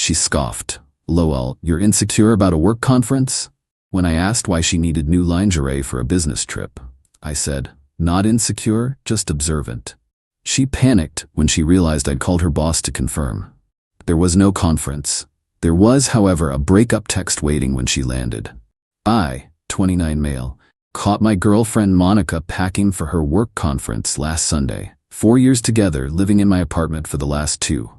She scoffed. "Lol, you're insecure about a work conference?" When I asked why she needed new lingerie for a business trip, I said, "Not insecure, just observant." She panicked when she realized I'd called her boss to confirm. There was no conference. There was, however, a breakup text waiting when she landed. I, 29 male, caught my girlfriend Monica packing for her work conference last Sunday. 4 years together, living in my apartment for the last 2.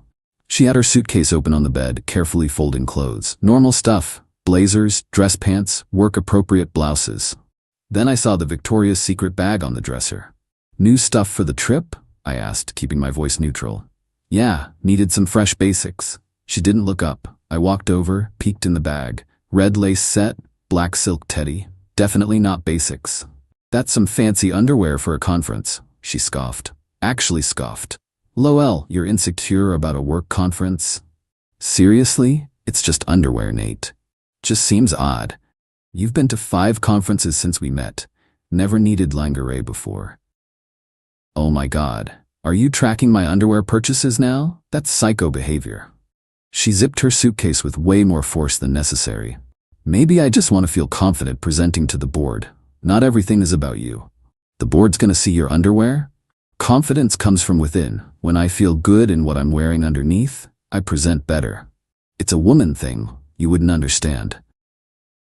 She had her suitcase open on the bed, carefully folding clothes. Normal stuff. Blazers, dress pants, work-appropriate blouses. Then I saw the Victoria's Secret bag on the dresser. "New stuff for the trip?" I asked, keeping my voice neutral. "Yeah, needed some fresh basics." She didn't look up. I walked over, peeked in the bag. Red lace set, black silk teddy. Definitely not basics. "That's some fancy underwear for a conference," she scoffed. Actually scoffed. "Lol, you're insecure about a work conference?" "Seriously? It's just underwear, Nate. Just seems odd. You've been to 5 conferences since we met. Never needed lingerie before." "Oh my God. Are you tracking my underwear purchases now? That's psycho behavior." She zipped her suitcase with way more force than necessary. "Maybe I just want to feel confident presenting to the board. Not everything is about you. The board's gonna see your underwear? Confidence comes from within. When I feel good in what I'm wearing underneath, I present better. It's a woman thing. You wouldn't understand.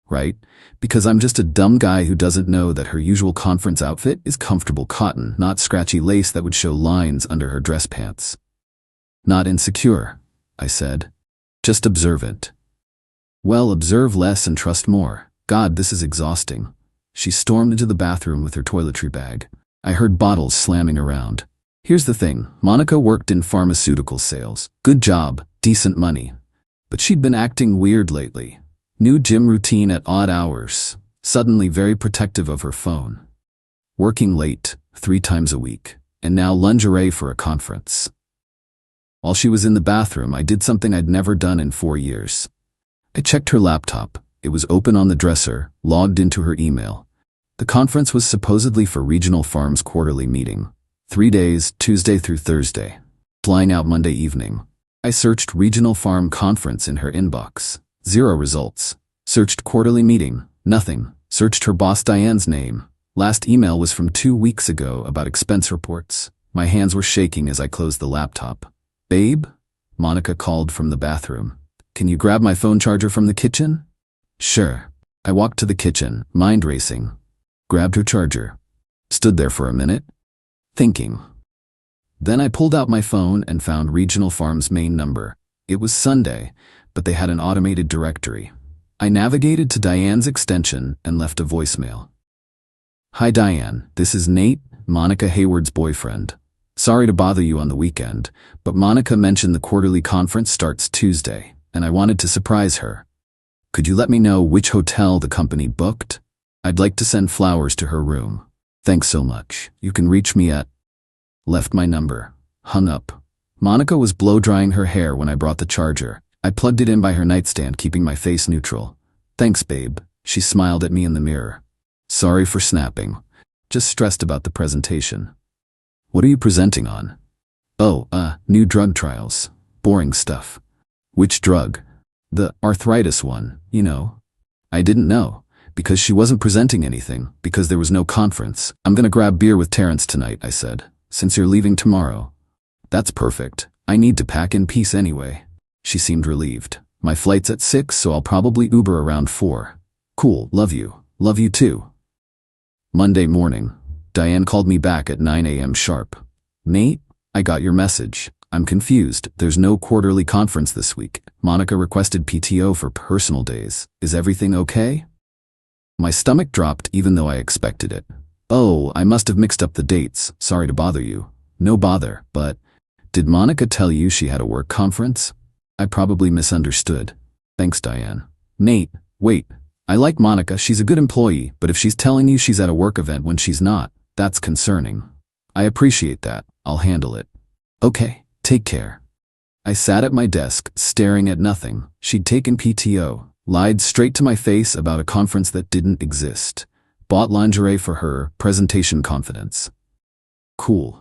Right? Because I'm just a dumb guy who doesn't know that her usual conference outfit is comfortable cotton, not scratchy lace that would show lines under her dress pants." "Not insecure," I said. "Just observant." "Well, observe less and trust more. God, this is exhausting." She stormed into the bathroom with her toiletry bag. I heard bottles slamming around. Here's the thing, Monica worked in pharmaceutical sales. Good job, decent money. But she'd been acting weird lately. New gym routine at odd hours. Suddenly very protective of her phone. Working late, 3 times a week. And now lingerie for a conference. While she was in the bathroom, I did something I'd never done in 4 years. I checked her laptop. It was open on the dresser, logged into her email. The conference was supposedly for Regional Farm's quarterly meeting. 3 days, Tuesday through Thursday. Flying out Monday evening. I searched Regional Farm Conference in her inbox. 0 results. Searched quarterly meeting. Nothing. Searched her boss Diane's name. Last email was from 2 weeks ago about expense reports. My hands were shaking as I closed the laptop. "Babe?" Monica called from the bathroom. "Can you grab my phone charger from the kitchen?" "Sure." I walked to the kitchen, mind racing. Grabbed her charger. Stood there for a minute, thinking. Then I pulled out my phone and found Regional Farm's main number. It was Sunday, but they had an automated directory. I navigated to Diane's extension and left a voicemail. "Hi Diane, this is Nate, Monica Hayward's boyfriend. Sorry to bother you on the weekend, but Monica mentioned the quarterly conference starts Tuesday, and I wanted to surprise her. Could you let me know which hotel the company booked? I'd like to send flowers to her room. Thanks so much. You can reach me at..." Left my number. Hung up. Monica was blow-drying her hair when I brought the charger. I plugged it in by her nightstand, keeping my face neutral. "Thanks, babe." She smiled at me in the mirror. "Sorry for snapping. Just stressed about the presentation." "What are you presenting on?" "Oh, new drug trials. Boring stuff." "Which drug?" "The arthritis one, you know." I didn't know. Because she wasn't presenting anything, because there was no conference. "I'm gonna grab beer with Terrence tonight," I said, "since you're leaving tomorrow." "That's perfect. I need to pack in peace anyway." She seemed relieved. "My flight's at 6, so I'll probably Uber around 4. "Cool, love you. Love you too." Monday morning. Diane called me back at 9 a.m. sharp. "Nate, I got your message. I'm confused. There's no quarterly conference this week. Monica requested PTO for personal days. Is everything okay?" My stomach dropped even though I expected it. "Oh, I must have mixed up the dates. Sorry to bother you." "No bother, but did Monica tell you she had a work conference?" "I probably misunderstood." "Thanks, Diane." "Nate, wait. I like Monica, she's a good employee, but if she's telling you she's at a work event when she's not, that's concerning." "I appreciate that. I'll handle it." "Okay, take care." I sat at my desk, staring at nothing. She'd taken PTO. Lied straight to my face about a conference that didn't exist. Bought lingerie for her, presentation confidence. Cool.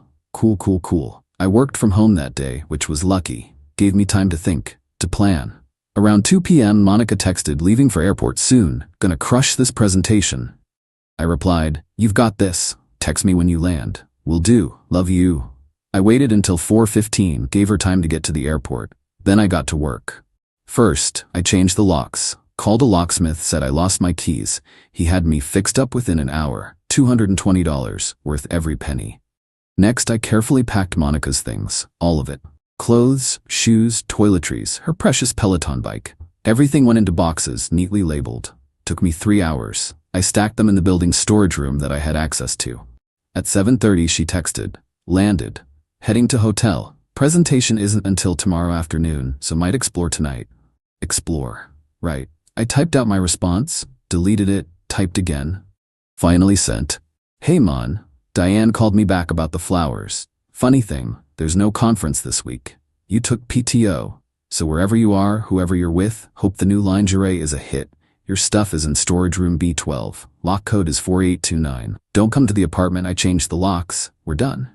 I worked from home that day, which was lucky. Gave me time to think, to plan. Around 2 p.m., Monica texted, leaving for airport soon, gonna crush this presentation. I replied, you've got this. Text me when you land. Will do. Love you. I waited until 4:15, gave her time to get to the airport. Then I got to work. First, I changed the locks. Called a locksmith, said I lost my keys. He had me fixed up within an hour, $220, worth every penny. Next, I carefully packed Monica's things, all of it. Clothes, shoes, toiletries, her precious Peloton bike. Everything went into boxes, neatly labeled. Took me 3 hours. I stacked them in the building's storage room that I had access to. At 7:30, she texted, landed. Heading to hotel. Presentation isn't until tomorrow afternoon, so might explore tonight. Explore. Right. I typed out my response, deleted it, typed again. Finally sent. Hey Mon, Diane called me back about the flowers. Funny thing, there's no conference this week. You took PTO. So wherever you are, whoever you're with, hope the new lingerie is a hit. Your stuff is in storage room B12. Lock code is 4829. Don't come to the apartment, I changed the locks. We're done.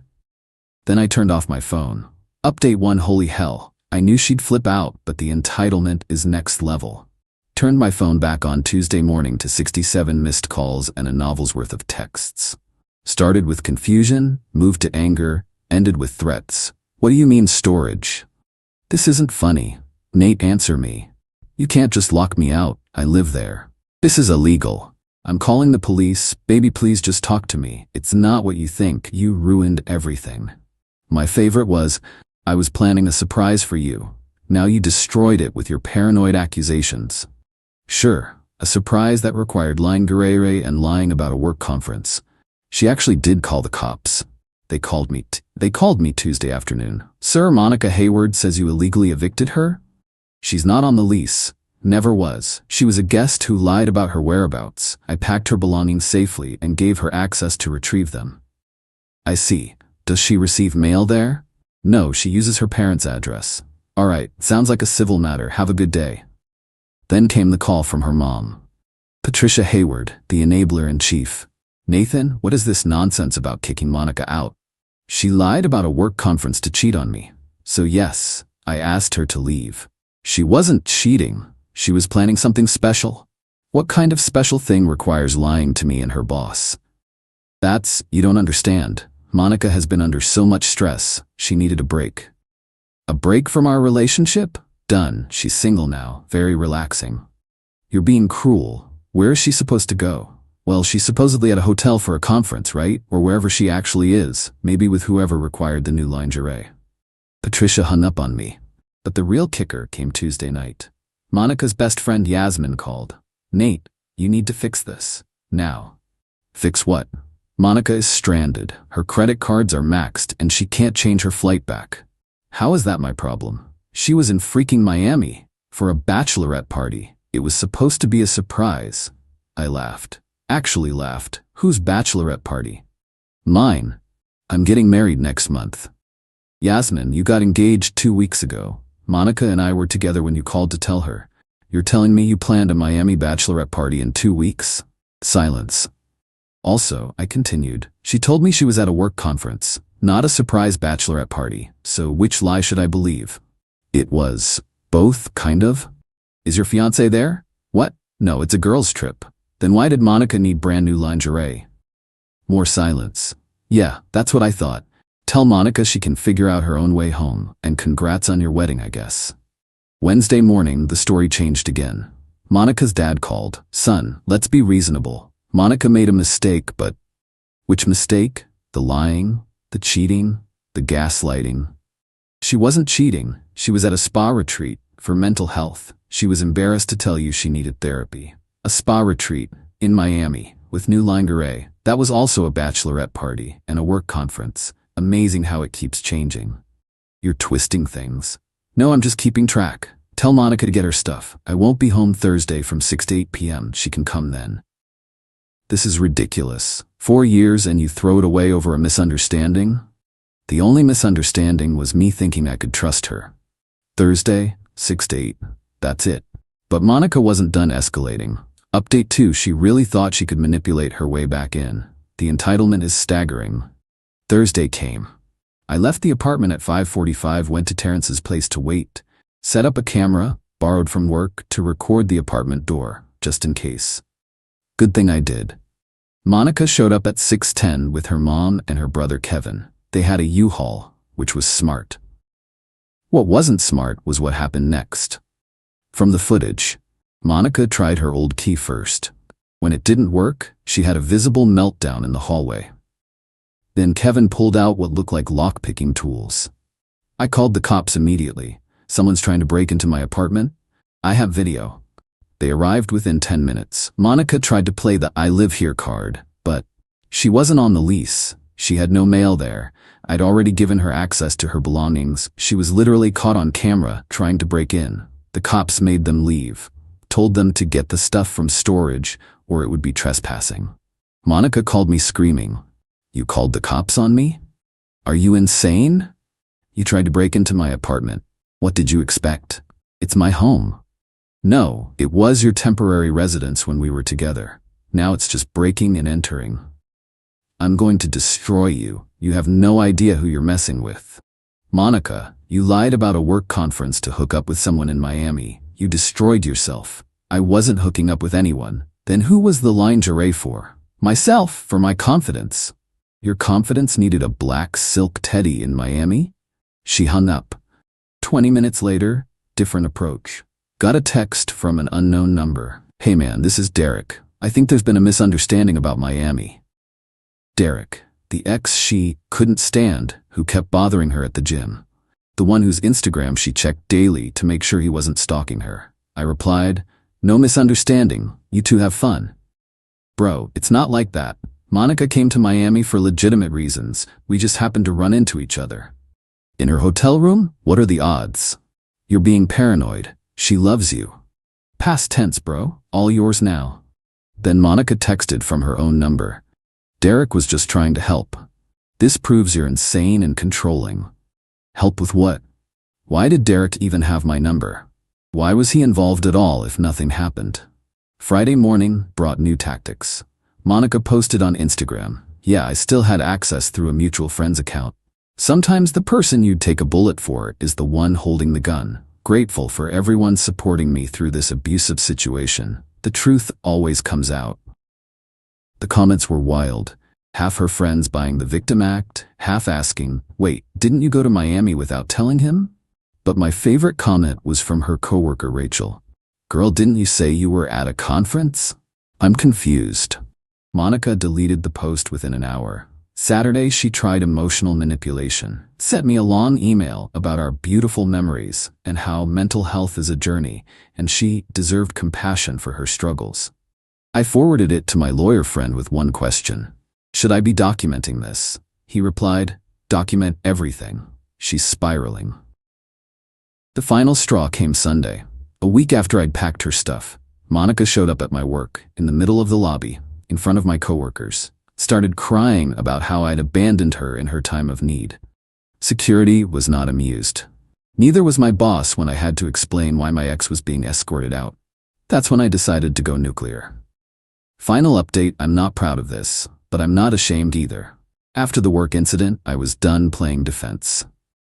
Then I turned off my phone. Update 1. Holy hell. I knew she'd flip out, but the entitlement is next level. Turned my phone back on Tuesday morning to 67 missed calls and a novel's worth of texts. Started with confusion, moved to anger, ended with threats. What do you mean storage? This isn't funny. Nate, answer me. You can't just lock me out. I live there. This is illegal. I'm calling the police. Baby, please just talk to me. It's not what you think. You ruined everything. My favorite was, I was planning a surprise for you. Now you destroyed it with your paranoid accusations. Sure, a surprise that required lingerie and lying about a work conference. She actually did call the cops. They called me Tuesday afternoon. Sir, Monica Hayward says you illegally evicted her? She's not on the lease. Never was. She was a guest who lied about her whereabouts. I packed her belongings safely and gave her access to retrieve them. I see. Does she receive mail there? No, she uses her parents' address. All right, sounds like a civil matter. Have a good day. Then came the call from her mom. Patricia Hayward, the enabler-in-chief. Nathan, what is this nonsense about kicking Monica out? She lied about a work conference to cheat on me. So yes, I asked her to leave. She wasn't cheating. She was planning something special. What kind of special thing requires lying to me and her boss? You don't understand. Monica has been under so much stress, she needed a break. A break from our relationship? Done. She's single now. Very relaxing. You're being cruel. Where is she supposed to go? Well, she's supposedly at a hotel for a conference, right? Or wherever she actually is, maybe with whoever required the new lingerie. Patricia hung up on me. But the real kicker came Tuesday night. Monica's best friend Yasmin called. Nate, you need to fix this. Now. Fix what? Monica is stranded. Her credit cards are maxed and she can't change her flight back. How is that my problem? She was in freaking Miami for a bachelorette party. It was supposed to be a surprise. I laughed. Actually laughed. Whose bachelorette party? Mine. I'm getting married next month. Yasmin, you got engaged 2 weeks ago. Monica and I were together when you called to tell her. You're telling me you planned a Miami bachelorette party in 2 weeks? Silence. Also, I continued, she told me she was at a work conference, not a surprise bachelorette party, so which lie should I believe? It was both, kind of. Is your fiancé there? What? No, it's a girls' trip. Then why did Monica need brand new lingerie? More silence. Yeah, that's what I thought. Tell Monica she can figure out her own way home, and congrats on your wedding, I guess. Wednesday morning, the story changed again. Monica's dad called. Son, let's be reasonable. Monica made a mistake, but... Which mistake? The lying? The cheating? The gaslighting? She wasn't cheating. She was at a spa retreat for mental health. She was embarrassed to tell you she needed therapy. A spa retreat in Miami with new lingerie. That was also a bachelorette party and a work conference. Amazing how it keeps changing. You're twisting things. No, I'm just keeping track. Tell Monica to get her stuff. I won't be home Thursday from 6 to 8 p.m. She can come then. This is ridiculous. 4 years and you throw it away over a misunderstanding? The only misunderstanding was me thinking I could trust her. Thursday, 6 to 8. That's it. But Monica wasn't done escalating. Update 2, she really thought she could manipulate her way back in. The entitlement is staggering. Thursday came. I left the apartment at 5:45, went to Terrence's place to wait. Set up a camera, borrowed from work to record the apartment door, just in case. Good thing I did. Monica showed up at 6:10 with her mom and her brother Kevin. They had a U-Haul, which was smart. What wasn't smart was what happened next. From the footage, Monica tried her old key first. When it didn't work, she had a visible meltdown in the hallway. Then Kevin pulled out what looked like lock-picking tools. I called the cops immediately. Someone's trying to break into my apartment? I have video. They arrived within 10 minutes. Monica tried to play the "I live here" card, but she wasn't on the lease. She had no mail there. I'd already given her access to her belongings. She was literally caught on camera trying to break in. The cops made them leave, told them to get the stuff from storage or it would be trespassing. Monica called me screaming, "You called the cops on me? Are you insane? You tried to break into my apartment. What did you expect? It's my home." "No, it was your temporary residence when we were together. Now it's just breaking and entering. I'm going to destroy you. You have no idea who you're messing with." "Monica, you lied about a work conference to hook up with someone in Miami. You destroyed yourself." "I wasn't hooking up with anyone." "Then who was the lingerie for?" "Myself, for my confidence." "Your confidence needed a black silk teddy in Miami?" She hung up. 20 minutes later, different approach. Got a text from an unknown number. "Hey man, this is Derek. I think there's been a misunderstanding about Miami." Derek, the ex she couldn't stand, who kept bothering her at the gym. The one whose Instagram she checked daily to make sure he wasn't stalking her. I replied, "No misunderstanding. You two have fun." "Bro, it's not like that. Monica came to Miami for legitimate reasons. We just happened to run into each other." "In her hotel room? What are the odds?" "You're being paranoid. She loves you." "Past tense, bro. All yours now." Then Monica texted from her own number. "Derek was just trying to help. This proves you're insane and controlling." Help with what? Why did Derek even have my number? Why was he involved at all if nothing happened? Friday morning brought new tactics. Monica posted on Instagram, "Yeah, I still had access through a mutual friend's account. Sometimes the person you'd take a bullet for is the one holding the gun. Grateful for everyone supporting me through this abusive situation. The truth always comes out." The comments were wild. Half her friends buying the victim act, half asking, "Wait, didn't you go to Miami without telling him?" But my favorite comment was from her coworker Rachel. "Girl, didn't you say you were at a conference? I'm confused." Monica deleted the post within an hour. Saturday, she tried emotional manipulation. Sent me a long email about our beautiful memories and how mental health is a journey, and she deserved compassion for her struggles. I forwarded it to my lawyer friend with one question. "Should I be documenting this?" He replied, "Document everything. She's spiraling." The final straw came Sunday. A week after I'd packed her stuff, Monica showed up at my work, in the middle of the lobby, in front of my coworkers, started crying about how I'd abandoned her in her time of need. Security was not amused. Neither was my boss when I had to explain why my ex was being escorted out. That's when I decided to go nuclear. Final update, I'm not proud of this, but I'm not ashamed either. After the work incident, I was done playing defense.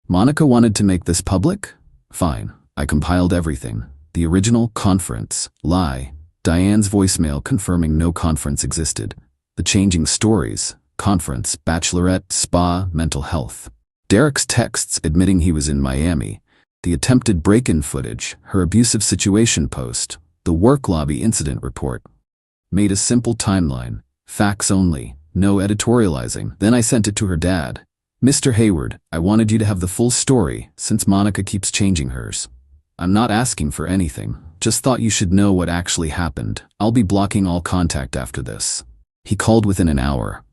Monica wanted to make this public? Fine. I compiled everything. The original conference, lie, Diane's voicemail confirming no conference existed, the changing stories, conference, bachelorette, spa, mental health, Derek's texts admitting he was in Miami, the attempted break-in footage, her abusive situation post, the work lobby incident report. Made a simple timeline, facts only, no editorializing. Then I sent it to her dad. "Mr. Hayward, I wanted you to have the full story since Monica keeps changing hers. I'm not asking for anything, just thought you should know what actually happened. I'll be blocking all contact after this." He called within an hour.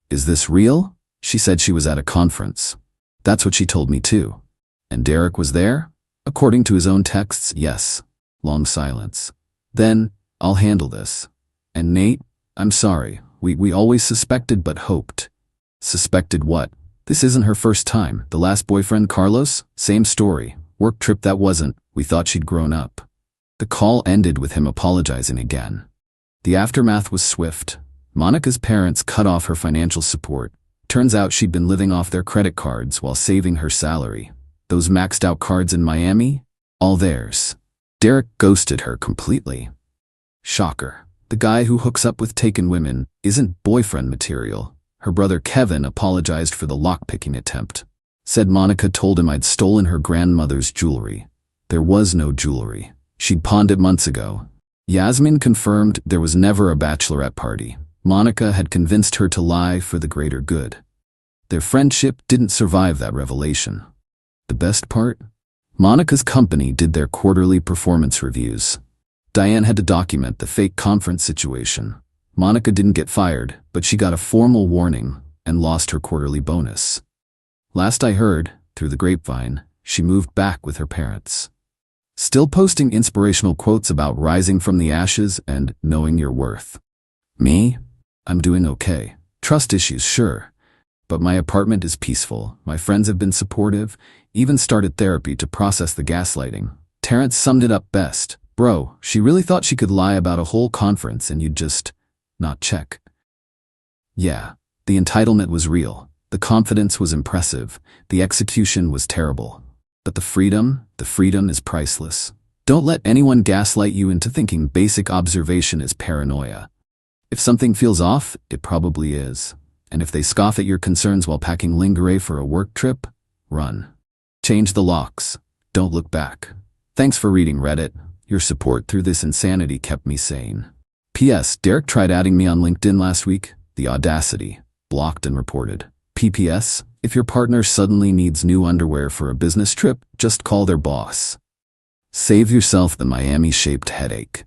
"Is this real?" She said she was at a conference. That's what she told me too. And Derek was there? According to his own texts, yes. Long silence. Then, "I'll handle this." And Nate, "I'm sorry. We always suspected but hoped." Suspected what? This isn't her first time. The last boyfriend, Carlos, same story. Work trip that wasn't. We thought she'd grown up. The call ended with him apologizing again. The aftermath was swift. Monica's parents cut off her financial support. Turns out she'd been living off their credit cards while saving her salary. Those maxed out cards in Miami? All theirs. Derek ghosted her completely. Shocker. The guy who hooks up with taken women isn't boyfriend material. Her brother Kevin apologized for the lockpicking attempt. Said Monica told him I'd stolen her grandmother's jewelry. There was no jewelry. She'd pawned it months ago. Yasmin confirmed there was never a bachelorette party. Monica had convinced her to lie for the greater good. Their friendship didn't survive that revelation. The best part? Monica's company did their quarterly performance reviews. Diane had to document the fake conference situation. Monica didn't get fired, but she got a formal warning and lost her quarterly bonus. Last I heard, through the grapevine, she moved back with her parents. Still posting inspirational quotes about rising from the ashes and knowing your worth. Me? I'm doing okay. Trust issues, sure. But my apartment is peaceful. My friends have been supportive, even started therapy to process the gaslighting. Terrence summed it up best. Bro, she really thought she could lie about a whole conference and you'd just not check. Yeah, the entitlement was real. The confidence was impressive. The execution was terrible. But the freedom is priceless. Don't let anyone gaslight you into thinking basic observation is paranoia. If something feels off, it probably is. And if they scoff at your concerns while packing lingerie for a work trip, run. Change the locks. Don't look back. Thanks for reading, Reddit. Your support through this insanity kept me sane. P.S. Derek tried adding me on LinkedIn last week. The audacity. Blocked and reported. P.P.S. If your partner suddenly needs new underwear for a business trip, just call their boss. Save yourself the Miami-shaped headache.